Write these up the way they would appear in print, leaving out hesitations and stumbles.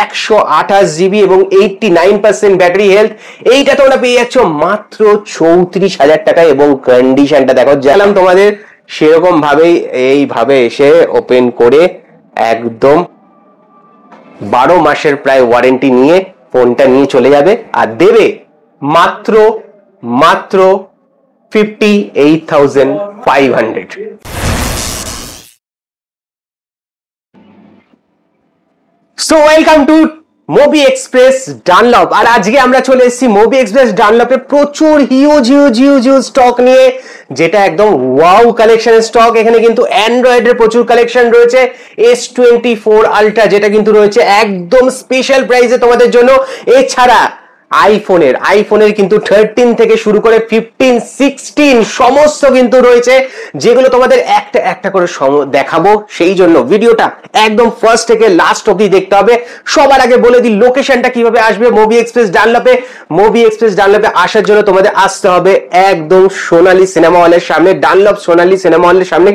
128 GB এবং 89% battery health. এইটা তোমরা পেয়ে যাচ্ছ মাত্র 34,000 টাকায় এবং কন্ডিশনটা দেখো জানলাম তোমাদের সেরকম ভাবেই এইভাবে এসে ওপেন করে একদম 12 মাসের প্রায় ওয়ারেন্টি নিয়ে ফোনটা নিয়ে চলে যাবে আর দেবে মাত্র মাত্র 58,500। So welcome to Mobi Express Dunlop. আর আজকে আমরা চলে এসেছি মোবি এক্সপ্রেস ডানলপে প্রচুর huge huge huge huge stock নিয়ে, যেটা একদম ওয়াও কালেকশনের স্টক। এখানে কিন্তু অ্যান্ড্রয়েডের প্রচুর কালেকশন রয়েছে, S24 আলট্রা যেটা কিন্তু রয়েছে একদম স্পেশাল প্রাইসে তোমাদের জন্য। এছাড়া আইফোনের কিন্তু 13 থেকে শুরু করে 15, 16 সমস্ত কিন্তু রয়েছে, যেগুলো তোমাদের একটা একটা করে দেখাবো। সেই জন্য ভিডিওটা একদম ফার্স্ট থেকে লাস্ট অবধি দেখতে হবে। সবার আগে বলে দিই লোকেশনটা কিভাবে আসবে মোবি এক্সপ্রেস ডানলপে। মোবি এক্সপ্রেস ডানলপে আসার জন্য তোমাদের আসতে হবে একদম সোনালী সিনেমা হলের সামনে, ডানলপ সোনালী সিনেমা হলের সামনে।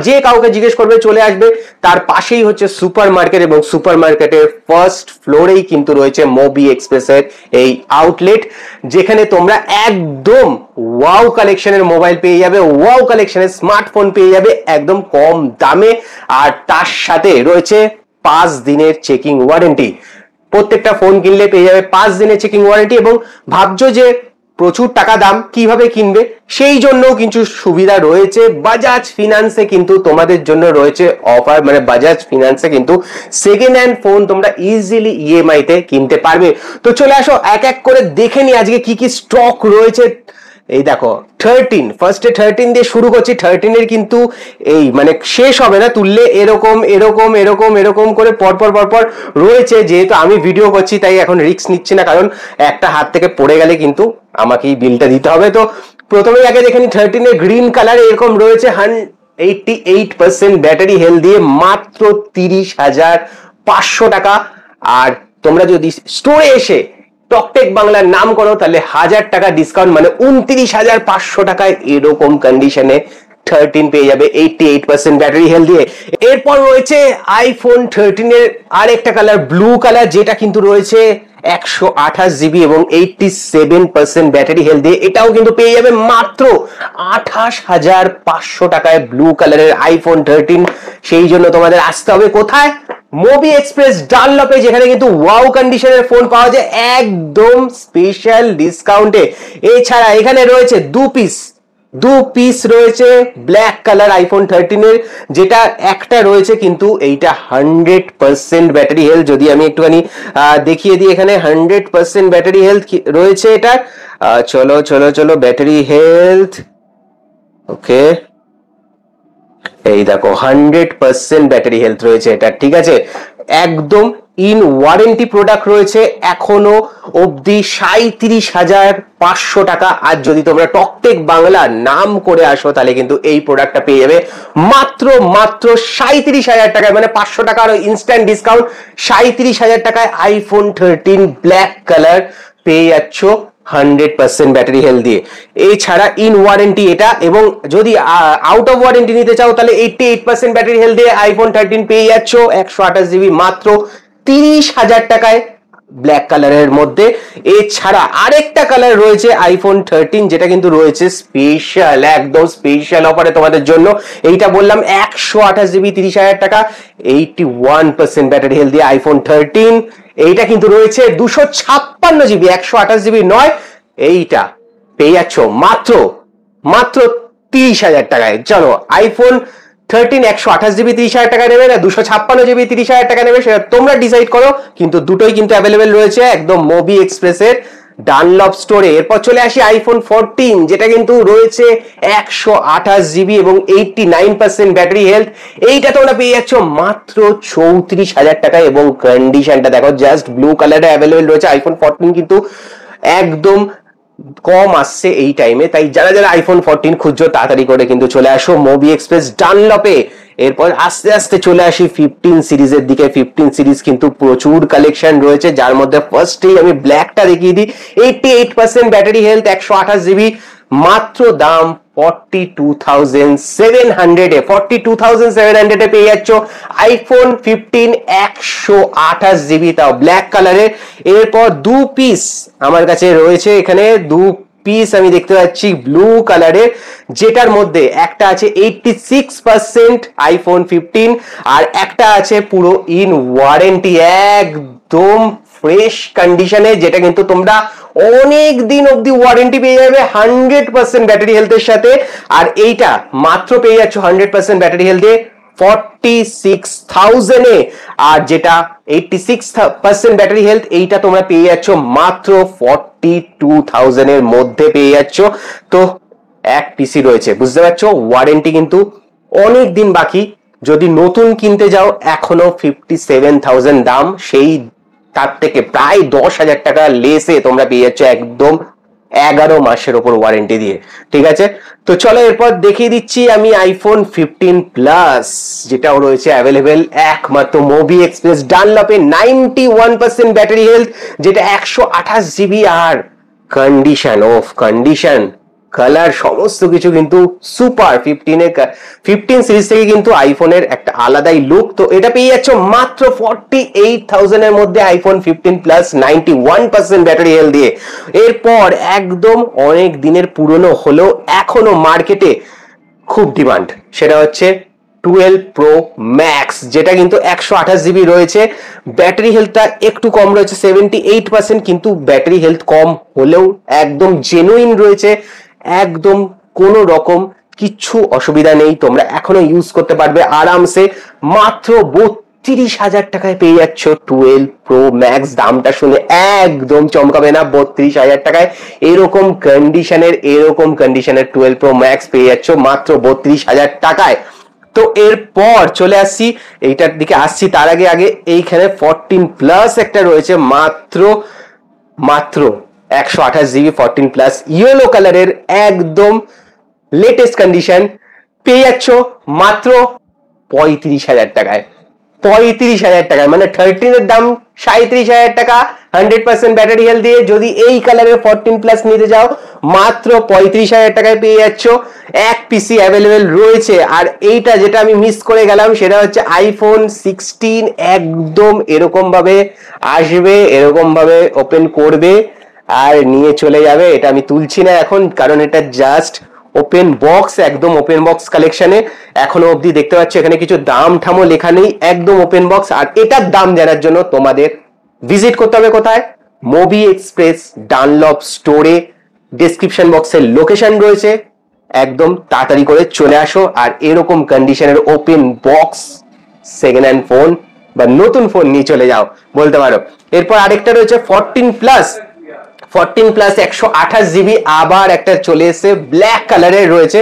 যে কাউকে জিজ্ঞেস করবে চলে আসবে। তার পাশেই হচ্ছে সুপার মার্কেট এবং সুপার মার্কেটের ফার্স্ট ফ্লোরেই কিন্তু রয়েছে মোবি এক্সপ্রেসের এই আউটলেট, যেখানে তোমরা একদম ওয়াও কালেকশনের মোবাইল পেয়ে যাবে, ওয়াও কালেকশনের স্মার্টফোন পেয়ে যাবে একদম কম দামে। আর তার সাথে রয়েছে 5 দিনের চেকিং ওয়ারেন্টি। প্রত্যেকটা ফোন কিনলে পেয়ে যাবে 5 দিনের চেকিং ওয়ারেন্টি। এবং ভাবছো যে প্রচুর টাকা দাম কিভাবে কিনবে, সেই জন্য কিছু সুবিধা রয়েছে। বাজাজ ফিনান্সে কিন্তু তোমাদের জন্য রয়েছে অফার, মানে বাজাজ ফিনান্সে কিন্তু সেকেন্ড হ্যান্ড ফোন তোমরা ইজিলি ইএমআই তে কিনতে পারবে। তো চলে আসো এক এক করে দেখে নি আজকে কি কি স্টক রয়েছে। এই দেখো 13, ফার্স্টে 13 দিয়ে শুরু করছি। 13 এর কিন্তু এই মানে শেষ হবে না, তুললে এরকম এরকম এরকম এরকম করে পরপর পরপর রয়েছে। যেহেতু আমি ভিডিও করছি তাই এখন রিস্ক নিচ্ছি না, কারণ একটা হাত থেকে পড়ে গেলে কিন্তু আমাকে এই বিলটা দিতে হবে। তো প্রথমে আগে দেখে নি 13 এর গ্রিন কালার এরকম রয়েছে 88% ব্যাটারি হেলথ দিয়ে মাত্র 30,500 টাকা। আর তোমরা যদি স্টোরে এসে টকটেক বাংলার নাম করো তাহলে 1000 টাকা ডিসকাউন্ট, মানে 29,500 টাকায় এরকম কন্ডিশনে 13 পেয়ে যাবে 88% ব্যাটারি হেলথ দিয়ে। এরপর রয়েছে আইফোন 13 এর আরেকটা কালার ব্লু কালার, যেটা কিন্তু রয়েছে 128 জিবি এবং 87% ব্যাটারি হেলথ দিয়ে। এটাও কিন্তু পেয়ে যাবে মাত্র 28,500 টাকায় ব্লু কালারের আইফোন 13। সেই জন্য তোমাদের আসতে হবে কোথায়? মোবি এক্সপ্রেস ডানলপে, যেখানে কিন্তু ওয়াও কন্ডিশনের ফোন পাওয়া যায় একদম স্পেশাল ডিসকাউন্টে। এছাড়া এখানে রয়েছে দু পিস রয়েছে ব্ল্যাক কালার আইফোন 13 এর, যেটা একটা রয়েছে কিন্তু এইটা 100% ব্যাটারি হেলথ। যদি আমি একটুখানি দেখিয়ে দিই, এখানে 100% ব্যাটারি হেলথ রয়েছে এটা। চলো চলো চলো ব্যাটারি হেলথ, ওকে এই দেখো 100% ব্যাটারি হেলথ রয়েছে এটা, ঠিক আছে। একদম ইন ওয়ারেন্টি প্রোডাক্ট রয়েছে এখনো অবধি 37,500 টাকা। আর যদি তোমরা টকটেক বাংলা নাম করে আসো তাহলে কিন্তু এই প্রোডাক্টটা পেয়ে যাবে মাত্র 37,000 টাকায়, মানে 500 টাকা আরো ইনস্ট্যান্ট ডিসকাউন্ট। 37,000 টাকায় আইফোন 13 ব্ল্যাক কালার পেয়ে যাচ্ছ 100% ব্যাটারি হেলথ দিয়ে। এছাড়া ইন ওয়ারেন্টি এটা, এবং যদি আউট অফ ওয়ারেন্টি নিতে চাও তাহলে 88% ব্যাটারি হেলথ দিয়ে আইফোন 13 পেয়ে যাচ্ছ 128 জিবি মাত্র 30,000 টাকায় ব্ল্যাক কালারের মধ্যে। এছাড়া আরেকটা কালার রয়েছে আইফোন 13, যেটা কিন্তু রয়েছে স্পেশাল, একদম স্পেশাল অফারে তোমাদের জন্য। এইটা বললাম 128 জিবি 30,000 টাকা, 81% ব্যাটারি হেলথ দিয়ে আইফোন 13। এইটা কিন্তু রয়েছে 256 জিবি, 128 জিবি নয়। এইটা পেয়ে যাচ্ছ মাত্র 30,000 টাকায়। চলো আইফোন 13 128 জিবি 30,000 টাকা নেবে না 256 জিবি 30,000 টাকা নেবে, সেটা তোমরা ডিসাইড করো। কিন্তু দুটোই কিন্তু অ্যাভেলেবেল রয়েছে একদম মোবি এক্সপ্রেসের ডানলপ স্টোরে। এরপর চলে আসি আইফোন 14, যেটা কিন্তু রয়েছে 128 জিবি এবং 89% ব্যাটারি হেলথ। এইটা তোমরা পেয়ে যাচ্ছ মাত্র 34,000 টাকায় এবং কন্ডিশনটা দেখো জাস্ট ব্লু কালারে অ্যাভেলেবেল রয়েছে। আইফোন 14 কিন্তু একদম কম আসছে এই টাইমে, তাই যারা যারা আইফোন 14 খুঁজছো তাড়াতাড়ি করে কিন্তু চলে আসো মোবি এক্সপ্রেস ডানলপে। এরপর আস্তে আস্তে চলে আসি 15 সিরিজের দিকে। 15 সিরিজ কিন্তু প্রচুর কালেকশন রয়েছে, যার মধ্যে ফার্স্টেই আমি ব্ল্যাকটা দেখিয়ে দিই। 88% ব্যাটারি হেলথ, 128 জিবি মাত্র দাম 42,700 42,700 পেয়ে যাচ্ছ আইফোন 15 128GB, তাও ব্ল্যাক কালারের। এরপর দু পিস আমার কাছে রয়েছে, এখানে দু পিস আমি দেখতে পাচ্ছি ব্লু কালারের, যেটার মধ্যে একটা আছে 86% আইফোন 15 আর একটা আছে পুরো ইন ওয়ারেন্টি, একদম ফ্রেশ কন্ডিশনে, যেটা কিন্তু তোমরা অনেক দিন অব্দি ওয়ারেন্টি পেয়ে যাবে 100% ব্যাটারি হেলথের সাথে। আর এইটা মাত্র পেয়ে যাচ্ছ 100% ব্যাটারি হেলথে 46,000 এ, আর যেটা 86% ব্যাটারি হেলথ এইটা তোমরা পেয়ে যাচ্ছ মাত্র 42,000 এর মধ্যে পেয়ে যাচ্ছ। তো এক পিসি রয়েছে, বুঝতে পারছো ওয়ারেন্টি কিন্তু অনেক দিন বাকি। যদি নতুন কিনতে যাও এখনো 57,000 দাম, সেই তার থেকে প্রায় 10,000 টাকা লেসে তোমরা পেয়ে যাচ্ছ একদম 11 মাসের ওপর ওয়ারেন্টি দিয়ে। ঠিক আছে, তো চলো এরপর দেখিয়ে দিচ্ছি আমি আইফোন 15 প্লাস, যেটাও রয়েছে অ্যাভেলেবেল একমাত্র মোবি এক্সপ্রেস ডানলপে 91% ব্যাটারি হেলথ, যেটা 128GB, আর কন্ডিশন অফ কন্ডিশন কালার সমস্ত কিছু কিন্তু সুপার। 15 সিরিজ থেকে কিন্তু আইফোনের একটা আলাদাই লুক। তো এটা পেয়ে যাচ্ছ মাত্র 48,000 এর মধ্যে আইফোন 15 প্লাস 91% ব্যাটারি হেলথ দিয়ে। এরপর একদম অনেক দিনের পুরনো হলেও এখনো মার্কেটে খুব ডিমান্ড, সেটা হচ্ছে 12 প্রো ম্যাক্স, যেটা কিন্তু 128GB রয়েছে, ব্যাটারি হেলথটা একটু কম রয়েছে 78%, কিন্তু ব্যাটারি হেলথ কম হলেও একদম জেনুইন রয়েছে, একদম কোনো রকম কিচ্ছু অসুবিধা নেই, তোমরা এখনো ইউজ করতে পারবে আরামসে। মাত্র 32,000 টাকায় পেয়ে যাচ্ছ 12 প্রো ম্যাক্স, দামটা শুনে একদম চমকাবে না, 32,000 টাকায় এরকম কন্ডিশনের 12 প্রো ম্যাক্স পেয়ে যাচ্ছ মাত্র 32,000 টাকায়। তো এরপর চলে আসছি এইটার দিকে আসছি, তার আগে এইখানে 14 প্লাস একটা রয়েছে মাত্র 128GB 14 প্লাস ইয়েলো কালারের, একদম লেটেস্ট কন্ডিশন পেয়ে যাচ্ছ মাত্র 35,000 টাকায়। 35,000 টাকায়, মানে 13 এর দাম 37,000 টাকা 100% ব্যাটারি হেলথ দিয়ে। যদি এই কালারের 14 প্লাস নিতে যাও মাত্র 35,000 টাকায় পেয়ে যাচ্ছ, এক পিসি অ্যাভেলেবেল রয়েছে। আর এইটা যেটা আমি মিস করে গেলাম সেটা হচ্ছে আইফোন 16, একদম এরকম ভাবে আসবে, এরকম ভাবে ওপেন করবে আর নিয়ে চলে যাবে। এটা আমি তুলছি না এখন, কারণ এটা জাস্ট ওপেন বক্স, একদম ওপেন বক্স কালেকশনে এখনো অবধি দেখতে পাচ্ছ এখানে কিছু দাম ঠামও লেখা নেই, একদম ওপেন বক্স। আর এটার দাম জানার জন্য তোমাদের ভিজিট করতে হবে কোথায়, মোবি এক্সপ্রেস ডানলপ স্টোরে, ডেসক্রিপশন বক্সের লোকেশন রয়েছে, একদম তাড়াতাড়ি করে চলে আসো। আর এরকম কন্ডিশনের open box second hand phone বা নতুন ফোন নিয়ে চলে যাও বলতে পারো। এরপর আরেকটা রয়েছে 14 প্লাস 128GB, আবার একটা চলে এসেছে ব্ল্যাক কালারের রয়েছে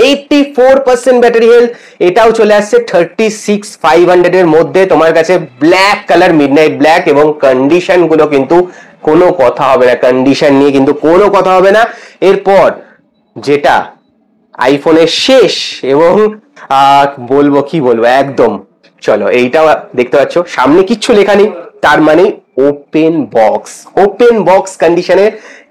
84% ব্যাটারি হেলথ, এটাও চলে আসছে 36,500 এর মধ্যে তোমার কাছে, ব্ল্যাক কালার মিডনাইট ব্ল্যাক, এবং কন্ডিশন গুলো কিন্তু কোনো কথা হবে না, কন্ডিশন নিয়ে কিন্তু কোনো কথা হবে না। এরপর যেটা আইফোনের শেষ, এবং বলবো একদম, চলো এইটাও দেখতে পাচ্ছ সামনে কিচ্ছু লেখা নেই, তার মানে ওপেন বক্স কন্ডিশনে,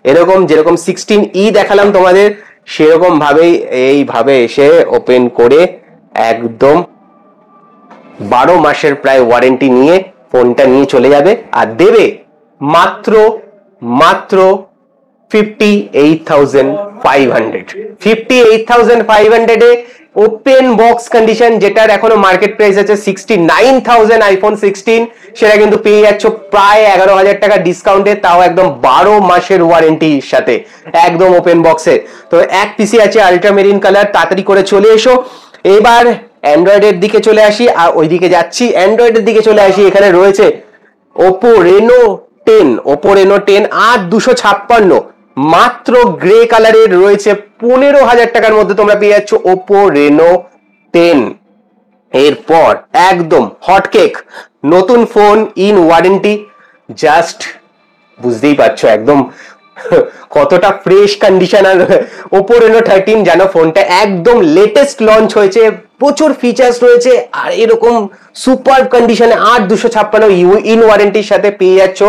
এরকম যেরকম 16E দেখালাম তোমাদের সেরকম ভাবেই এইভাবে এসে ওপেন করে একদম 12 মাসের প্রায় ওয়ারেন্টি নিয়ে ফোনটা নিয়ে চলে যাবে, আর দেবে মাত্র 58,500 এ ওপেন বক্স কন্ডিশন, যেটার এখনো মার্কেট প্রাইস আছে 69,000 আইফোন 16, সেটা কিন্তু পেয়ে যাচ্ছ প্রায় 11,000 টাকা ডিসকাউন্টে, তাও একদম 12 মাসের ওয়ারেন্টির সাথে, একদম ওপেন বক্সে। তো এক পিসি আছে আল্ট্রামেরিন কালার, তাড়াতাড়ি করে চলে এসো। এবার অ্যান্ড্রয়েডের দিকে চলে আসি, আর ওইদিকে যাচ্ছি, অ্যান্ড্রয়েডের দিকে চলে আসি। এখানে রয়েছে ওপো রেনো 10 আর 256, মাত্র গ্রে কালারের রয়েছে 15,000 টাকার মধ্যে তোমরা পেয়ে যাচ্ছ ওপো রেনো 10। এরপর একদম হটকেক নতুন ফোন ইন ওয়ারেন্টি, জাস্ট বুঝতেই পারছো একদম কতটা ফ্রেশ কন্ডিশন। আর ওপো রেনো 13 জানো ফোনটা একদম লেটেস্ট লঞ্চ হয়েছে, প্রচুর ফিচার্স রয়েছে আর এরকম সুপার কন্ডিশনে 8256 ইন ওয়ারেন্টির সাথে পেয়ে যাচ্ছ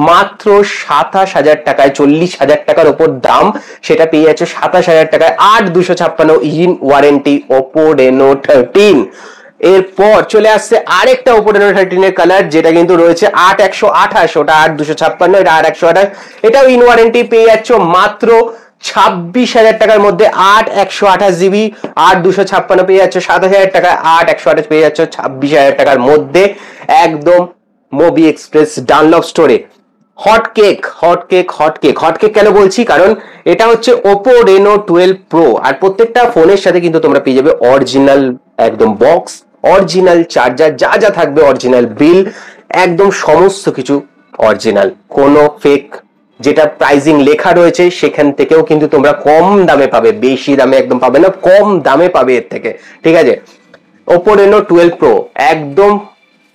মাত্র 27,000 টাকায়। 40,000 টাকার উপর দাম, সেটা পেয়ে যাচ্ছ 27,000 টাকায় 8256 ইন ওয়ারেন্টি Oppo Reno 13। এরপর চলে আসছে আরেকটা Oppo Reno 13 এর কালার, যেটা কিন্তু রয়েছে 8128, ওটা 8256, এটা 8128, এটাও ইন ওয়ারেন্টি পেয়ে যাচ্ছ মাত্র 26,000 টাকার মধ্যে। 8128 জিবি 8256 পেয়ে যাচ্ছ 7,000 টাকায়, 8128 পেয়ে যাচ্ছ 26,000 টাকার মধ্যে, একদম মোবি এক্সপ্রেস ডানলপ স্টোরে। হটকেক কেন বলছি, কারণ এটা হচ্ছে Oppo Reno 12 Pro, আর প্রত্যেকটা ফোনের সাথে কিন্তু তোমরা পেয়ে যাবে অরিজিনাল একদম বক্স, অরিজিনাল চার্জার, যা যা থাকবে অরিজিনাল, বিল একদম সমস্ত কিছু অরিজিনাল, কোনো ফেক। যেটা প্রাইজিং লেখা রয়েছে সেখান থেকেও কিন্তু তোমরা কম দামে পাবে, বেশি দামে একদম পাবে না, কম দামে পাবে এর থেকে, ঠিক আছে। Oppo Reno 12 Pro একদম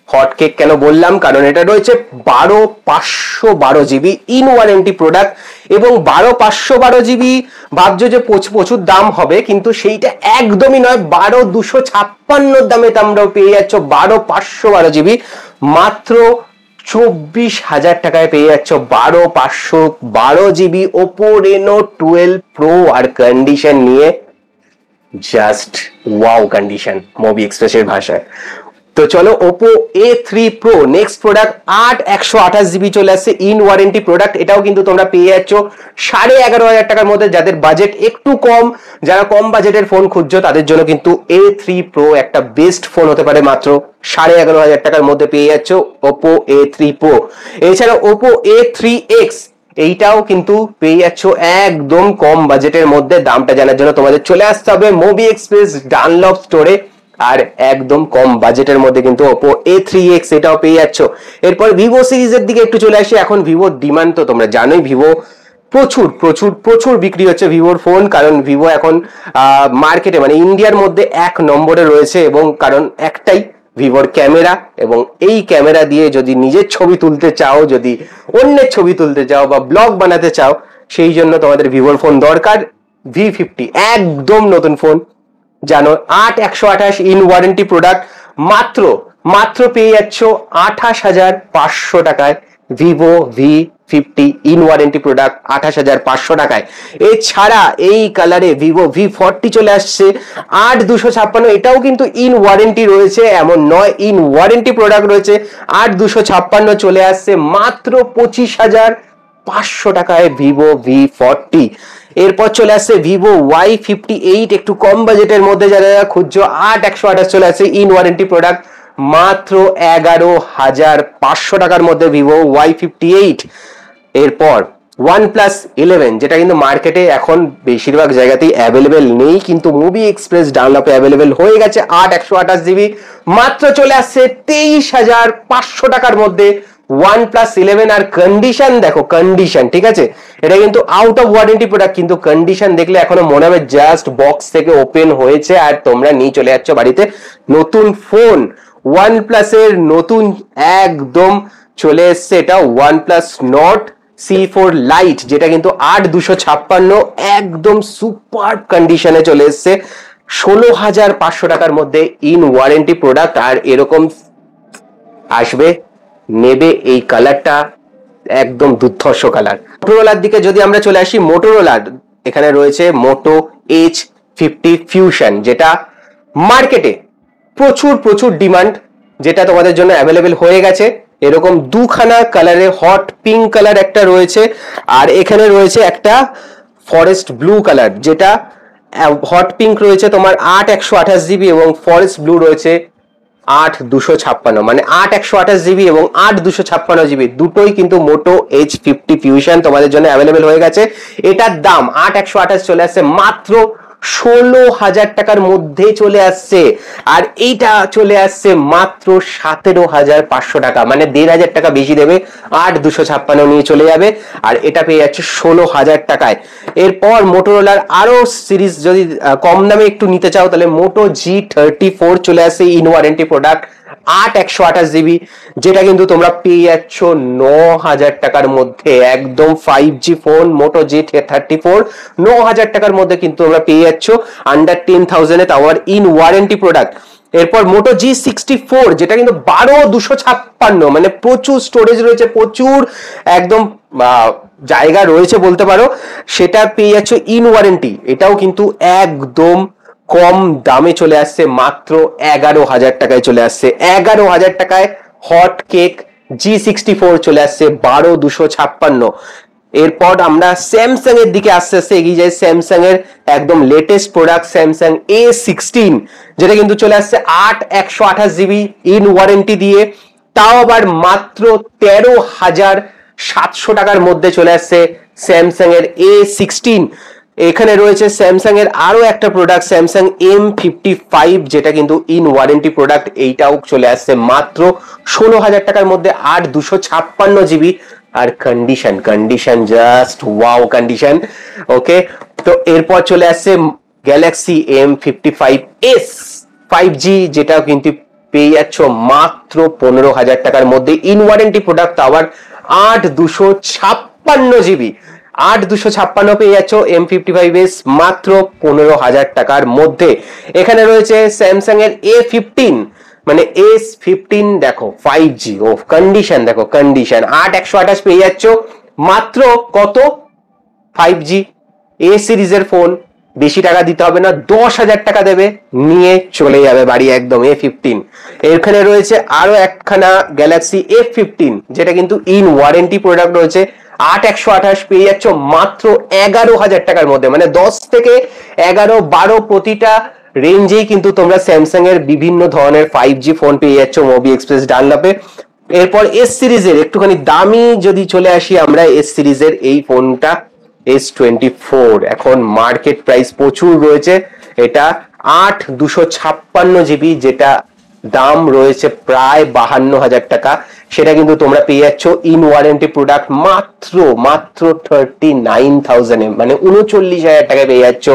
হটকেক কেন বললাম, কারণ এটা রয়েছে 12,512 জিবি ইন ওয়ারেন্টি প্রোডাক্ট, এবং 12,512 জিবি ভাবছো যে প্রচুর দাম হবে, কিন্তু সেইটা একদমই নয়। 12,256 দামে তোমরা পেয়ে যাচ্ছ 12,512 জিবি মাত্র 24,000 টাকায় পেয়ে যাচ্ছ 12,512 জিবি Oppo Reno 12 Pro, আর কন্ডিশন নিয়ে জাস্ট ওয়াও কন্ডিশন মোবি এক্সপ্রেসের ভাষায়। তো চলো Oppo A3 Pro next product, 8128 GB চলে আসছে ইন ওয়ারেন্টি প্রোডাক্ট, এটাও কিন্তু তোমরা পেয়ে যাচ্ছ 11,500 টাকার মধ্যে। যাদের বাজেট একটু কম, যারা কম বাজেটের ফোন খুঁজছো, তাদের জন্য কিন্তু A3 Pro একটা বেস্ট ফোন হতে পারে। মাত্র 11,500 টাকার মধ্যে পেয়ে যাচ্ছ Oppo A3 Pro। এছাড়া Oppo A3X এইটাও কিন্তু পেয়ে যাচ্ছ একদম কম বাজেটের মধ্যে। দামটা জানার জন্য তোমাদের চলে আসতে হবে মোবি এক্সপ্রেস ডানলপ স্টোরে, আর একদম কম বাজেটের মধ্যে কিন্তু Oppo A3X এটাও পেয়ে যাচ্ছ। এরপর Vivo সিরিজের দিকে একটু চলে আসি। এখন ভিভোর ডিমান্ড তো তোমরা জানোই, ভিভো প্রচুর প্রচুর প্রচুর বিক্রি হচ্ছে ভিভোর ফোন, কারণ ভিভো এখন মার্কেটে মানে ইন্ডিয়ার মধ্যে 1 নম্বরে রয়েছে, এবং কারণ একটাই, ভিভোর ক্যামেরা। এবং এই ক্যামেরা দিয়ে যদি নিজের ছবি তুলতে চাও, যদি অন্যের ছবি তুলতে চাও বা ব্লগ বানাতে চাও, সেই জন্য তোমাদের ভিভোর ফোন দরকার। V50 একদম নতুন ফোন, জানো 8128 ইন ওয়ারেন্টি প্রোডাক্ট, মাত্র পেয়ে যাচ্ছ 28,500 টাকায় Vivo V50 in warranty product 28,500 টাকায়। এছাড়া এই কালারে ভিভো V40 চলে আসছে 8256, এটাও কিন্তু ইন ওয়ারেন্টি রয়েছে, এমন নয়, ইন ওয়ারেন্টি প্রোডাক্ট রয়েছে। 8256 চলে আসছে মাত্র 25,500 টাকায় ভিভো V40। এরপর চলে আসছে ভিভো Y58, একটু কম বাজেটের মধ্যে যারা খুঁজছো, 8128 চলে আসছে ইন ওয়ারেন্টি প্রোডাক্ট মাত্র 11,500 টাকার মধ্যে ভিভো Y58। এরপর OnePlus 11, যেটা কিন্তু মার্কেটে এখন বেশিরভাগ জায়গাতেই অ্যাভেলেবেল নেই, কিন্তু মুভি এক্সপ্রেস ডাউনলোডে অ্যাভেলেবেল হয়ে গেছে। 8128 জিবি মাত্র চলে আসছে 23,500 টাকার মধ্যে OnePlus 11। আর কন্ডিশন দেখো, কন্ডিশন ঠিক আছে, এটা কিন্তু আউট অফ ওয়ারেন্টি প্রোডাক্ট, কিন্তু কন্ডিশন দেখলে এখনো মনে হবে জাস্ট বক্স থেকে ওপেন হয়েছে আর তোমরা নিয়ে চলে যাচ্ছ বাড়িতে নতুন ফোন। OnePlus এর নতুন একদম চলে এসছে, এটা OnePlus Nord C4 Lite, যেটা কিন্তু 8256 একদম সুপার কন্ডিশনে চলে এসছে 16,500 টাকার মধ্যে ইন ওয়ারেন্টি প্রোডাক্ট। আর এরকম আসবে, নেবে, এই কালারটা একদম দুর্ধর্ষ কালার। মোটোরোলার দিকে যদি আমরা চলে আসি, মোটোরোলার এখানে রয়েছে মোটো H50 Fusion, যেটা মার্কেটে প্রচুর ডিমান্ড, যেটা তোমাদের জন্য অ্যাভেলেবেল হয়ে গেছে। এরকম দুখানা কালারে, হট পিঙ্ক কালার একটা রয়েছে, আর এখানে রয়েছে একটা ফরেস্ট ব্লু কালার, যেটা হট পিঙ্ক রয়েছে তোমার 8128 জিবি এবং ফরেস্ট ব্লু রয়েছে 8256, মানে 8128 জিবি এবং 8256 জিবি দুটোই কিন্তু মোটো H50 Fusion তোমাদের জন্য অ্যাভেলেবেল হয়ে গেছে। এটার দাম 8128 চলে আসছে মাত্র 16,000 টাকার মধ্যে চলে আসছে, আর এইটা চলে আসছে মাত্র 17,500 টাকা, মানে 1,500 টাকা বেশি দেবে, 8256 নিয়ে চলে যাবে, আর এটা পেয়ে যাচ্ছে 16,000 টাকায়। এরপর মোটোরোলার আরো সিরিজ যদি কম দামে একটু নিতে চাও, তাহলে মোটো G34 চলে আসছে ইন ওয়ারেন্টি প্রোডাক্ট 8/128 জিবি, যেটা কিন্তু তোমরা পেয়ে যাচ্ছ 9,000 টাকার মধ্যে। একদম 5G ফোন মোটো G34 9,000 টাকার মধ্যে কিন্তু তোমরা পেয়ে যাচ্ছ আন্ডার 10,000 এ, তাও ইন ওয়ারেন্টি প্রোডাক্ট। এরপর মোটো G64, যেটা কিন্তু 12,256, মানে প্রচুর স্টোরেজ রয়েছে, প্রচুর একদম জায়গা রয়েছে বলতে পারো, সেটা পেয়ে যাচ্ছ ইন ওয়ারেন্টি। এটাও কিন্তু একদম কম দামে চলে আসছে, মাত্র 11,000 টাকায় চলে আসছে। 11,000 টাকায় হট কেক G64 চলে আসছে 12,256। এরপর আমরা স্যামসাং এর দিকে আস্তে আস্তে এগিয়ে যাই। স্যামসাং এর একদম লেটেস্ট প্রোডাক্ট স্যামসাং A16, যেটা কিন্তু চলে আসছে 8/128 জিবি ইন ওয়ারেন্টি দিয়ে, তাও আবার মাত্র 13,700 টাকার মধ্যে চলে আসছে স্যামসাং এর A16। এখানে রয়েছে স্যামসাং এর আরো একটা প্রোডাক্ট স্যামসাং M55, যেটা কিন্তু ইন ওয়ারেন্টি প্রোডাক্ট। এইটাও চলে আসছে মাত্র 16,000 টাকার মধ্যে, 8/256 জিবি। আর কন্ডিশন জাস্ট ওয়াও কন্ডিশন। ওকে, তো এরপর চলে আসছে গ্যালাক্সি M55s 5G, যেটাও কিন্তু পেয়ে যাচ্ছ মাত্র 15,000 টাকার মধ্যে ইন ওয়ারেন্টি প্রোডাক্ট, আবার 8/256 জিবি। 8/256 পেয়ে যাচ্ছ M55s মাত্র 15,000 টাকার মধ্যে। এখানে রয়েছে স্যামসাং এর A15, মানে S15, দেখো 5G, ও কন্ডিশন দেখো কন্ডিশন। 8/128 পেয়ে যাচ্ছ মাত্র কত, 5G এ সিরিজের ফোন। বেশি টাকা দিতে হবে না, 10,000 টাকা দেবে, নিয়ে চলে যাবে বাড়ি একদম A15। এখানে রয়েছে আরো একখানা গ্যালাক্সি F15, যেটা কিন্তু ইন ওয়ারেন্টি প্রোডাক্ট রয়েছে। 8/128 পেয়ে যাচ্ছ মাত্র 11,000 টাকার মধ্যে, মানে 10 থেকে 11, 12 প্রতিটা রেঞ্জেই কিন্তু তোমরা স্যামসাং এর বিভিন্ন ধরনের 5G ফোন পেয়ে যাচ্ছ মোবি এক্সপ্রেস ডানলপে। এরপর এস সিরিজের একটুখানি দামি যদি চলে আসি আমরা, এস সিরিজের এই ফোনটা S24, এখন মার্কেট প্রাইস প্রচুর রয়েছে। এটা 8/256 জিবি, যেটা দাম রয়েছে প্রায় 52,000 টাকা। সেটা কিন্তু তোমরা পেয়ে যাচ্ছ ইন ওয়ারেন্টি প্রোডাক্ট মাত্র 39,000 এ, মানে 39,000 টাকায় পেয়ে যাচ্ছ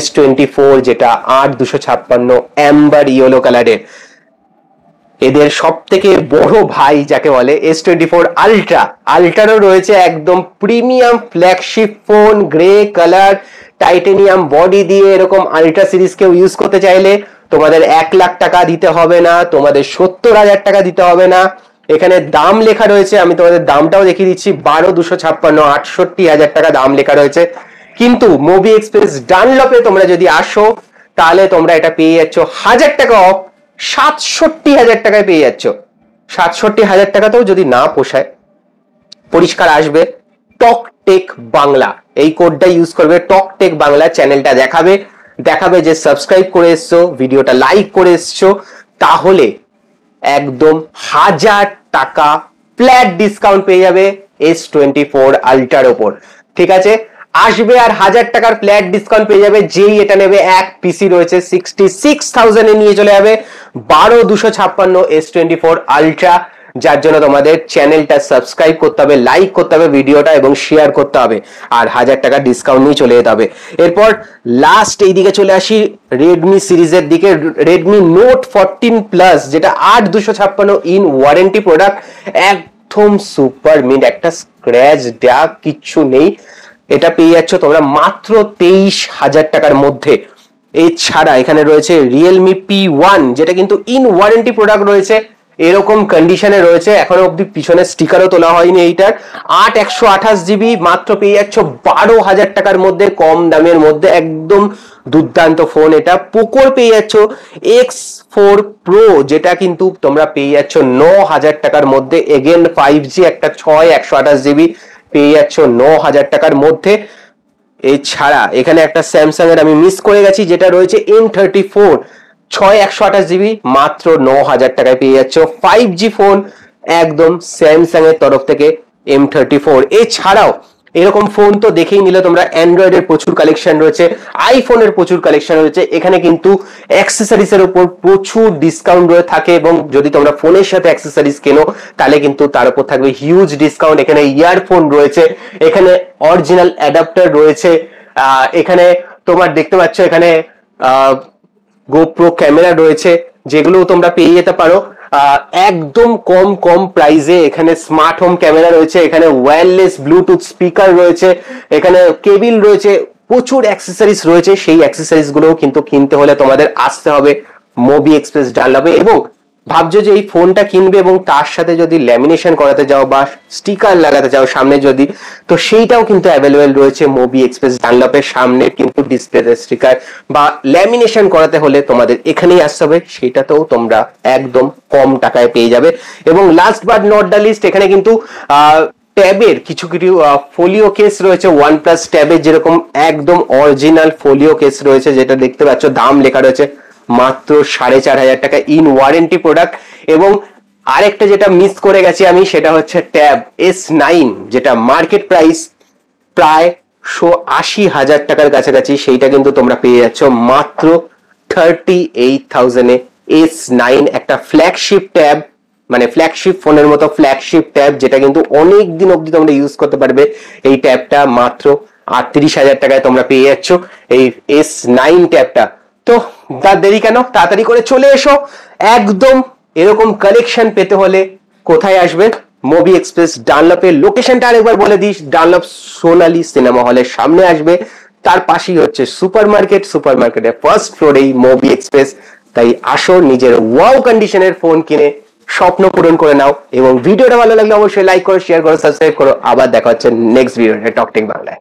S24, যেটা 8/256 অ্যাম্বার ইয়েলো কালারের। এদের সব থেকে বড় ভাই যাকে বলে S24 আলট্রারও রয়েছে একদম premium flagship phone, grey colour, titanium body দিয়ে। এরকম আলট্রা সিরিজ কেউ ইউজ করতে চাইলে তোমাদের 1,00,000 টাকা দিতে হবে না, তোমাদের 70,000 টাকা দিতে হবে না। এখানে দাম লেখা রয়েছে, আমি তোমাদের দামটাও দেখিয়ে দিচ্ছি, 12,256, 68,000 টাকা দাম লেখা রয়েছে। কিন্তু মোবি এক্সপ্রেস ডানলপে তোমরা যদি আসো, তাহলে তোমরা এটা পেয়ে যাচ্ছ 1,000 টাকা অফ, 67,000 টাকায় পেয়ে যাচ্ছ। 67,000 টাকাতেও যদি না পোষায়, পরিষ্কার আসবে টক টেক বাংলা, এই কোডটা ইউজ করবে, টক টেক বাংলা চ্যানেলটা দেখাবে যে সাবস্ক্রাইব করে এসছো, ভিডিওটা লাইক করে এসছো, তাহলে একদম 1,000 টাকা ফ্ল্যাট ডিসকাউন্ট পেয়ে যাবে S24 আলট্রার ওপর। ঠিক আছে, আসবে আর 1,000 টাকার ফ্ল্যাট ডিসকাউন্ট পেয়ে যাবে। যেই এটা নেবে, এক পিসি রয়েছে 66,000 এ নিয়ে চলে যাবে 12,256 S24 আলট্রা, যার জন্য তোমাদের চ্যানেলটা সাবস্ক্রাইব করতে হবে, লাইক করতে হবে ভিডিওটা এবং শেয়ার করতে হবে, আর 1,000 টাকা ডিসকাউন্ট নিয়ে চলে যেতে হবে। এরপর লাস্ট এইদিকে চলে আসি রেডমি সিরিজের দিকে। রেডমি নোট 14 প্লাস, যেটা 8/256 ইন ওয়ারেন্টি প্রোডাক্ট, একদম সুপার মিন্ট, একটা স্ক্র্যাচ ডাক কিচ্ছু নেই। এটা পেয়ে যাচ্ছ তোমরা মাত্র 23,000 টাকার মধ্যে। এছাড়া এখানে রয়েছে রিয়েলমি P1, যেটা কিন্তু ইন ওয়ারেন্টি প্রোডাক্ট রয়েছে, এরকম কন্ডিশনে রয়েছে, এখনো অব্দি পিছনে স্টিকারও তোলা হয়নি এইটার। 8/128 জিবি মাত্র পেয়ে যাচ্ছ 12,000 টাকার মধ্যে, কম দামের মধ্যে, একদম দুর্দান্ত ফোন এটা। পোকোর পেয়ে যাচ্ছ X4 Pro, যেটা কিন্তু তোমরা পেয়ে যাচ্ছ 9,000 টাকার মধ্যে, এগেন 5G একটা 6/128 জিবি পেয়ে যাচ্ছ 9,000 টাকার মধ্যে। এছাড়া এখানে একটা স্যামসাং এর আমি মিস করে গেছি, যেটা রয়েছে M34 6/128 জিবি, মাত্র 9,000 টাকায় পেয়ে যাচ্ছ 5G ফোন একদম স্যামসাং এর তরফ থেকে M34। এছাড়াও এরকম ফোন তো দেখেই নিলে তোমরা, অ্যান্ড্রয়েডের প্রচুর কালেকশন রয়েছে, আইফোনের প্রচুর কালেকশন রয়েছে। এখানে কিন্তু অ্যাক্সেসরিজ এর উপর প্রচুর ডিসকাউন্ট রয়ে থাকে, এবং যদি তোমরা ফোনের সাথে অ্যাক্সেসরিজ কেনো, তাহলে কিন্তু তার উপর থাকবে হিউজ ডিসকাউন্ট। এখানে ইয়ারফোন রয়েছে, এখানে অরিজিনাল অ্যাডাপ্টার রয়েছে, এখানে তোমার দেখতে পাচ্ছ এখানে গোপ্রো ক্যামেরা রয়েছে, যেগুলো তোমরা পেয়ে যেতে পারো। একদম কম কম প্রাইসে এখানে স্মার্ট হোম ক্যামেরা রয়েছে, এখানে ওয়্যারলেস ব্লুটুথ স্পিকার রয়েছে, এখানে কেবিল রয়েছে, প্রচুর অ্যাক্সেসরিজ রয়েছে। সেই অ্যাক্সেসরিজ গুলোও কিন্তু কিনতে হলে তোমাদের আসতে হবে মোবি এক্সপ্রেস ডানলপে। এবং ভাবছো যে এই ফোনটা কিনবে এবং তার সাথে যদি ল্যামিনেশন করাতে যাও বা স্টিকার লাগাতে চাও সামনে যদি, তো সেইটাও কিন্তু অ্যাভেলেবেল রয়েছে মোবি এক্সপ্রেস ডানলপের সামনে কিন্তু ডিসপ্লেতে স্টিকার বা ল্যামিনেশন করাতে হলে তোমাদের এখানেই আসতে হবে, সেটাতেও তোমরা একদম কম টাকায় পেয়ে যাবে। এবং last but not the least, এখানে কিন্তু ট্যাবের কিছু কিছু ফোলিও কেস রয়েছে, OnePlus ট্যাবের যেরকম একদম অরিজিনাল ফোলিও কেস রয়েছে, যেটা দেখতে পাচ্ছ দাম লেখা রয়েছে মাত্র 4,500 টাকা, ইন ওয়ারেন্টি প্রোডাক্ট। এবং আরেকটা যেটা মিস করে গেছি আমি, সেটা হচ্ছে ট্যাব S9, যেটা মার্কেট প্রাইস প্রায় 80,000 টাকার কাছাকাছি, সেইটা কিন্তু তোমরা পেয়ে যাচ্ছ মাত্র 38,000 এ। S9 একটা ফ্ল্যাগশিপ ট্যাব, মানে ফ্ল্যাগশিপ ফোনের মতো ফ্ল্যাগশিপ ট্যাব, যেটা কিন্তু অনেক দিন অব্দি তোমরা ইউজ করতে পারবে। এই ট্যাবটা মাত্র 38,000 টাকায় তোমরা পেয়ে যাচ্ছ এই S9 ট্যাবটা। তো তার দেরি কেন, তাড়াতাড়ি করে চলে এসো। একদম এরকম কালেকশন পেতে হলে কোথায় আসবে? মোবি এক্সপ্রেস ডানলপের লোকেশনটা আরেকবার বলে দিস, ডানলপ সোনালী সিনেমা হলের সামনে আসবে, তার পাশেই হচ্ছে সুপার মার্কেট, সুপার মার্কেটের ফার্স্ট ফ্লোরেই মোবি এক্সপ্রেস। তাই আসো, নিজের ওয়াও কন্ডিশনের ফোন কিনে স্বপ্ন পূরণ করে নাও। এবং ভিডিওটা ভালো লাগলে অবশ্যই লাইক করো, শেয়ার করো, সাবস্ক্রাইব করো। আবার দেখা হচ্ছে নেক্সট ভিডিওতে টক টেক বাংলায়।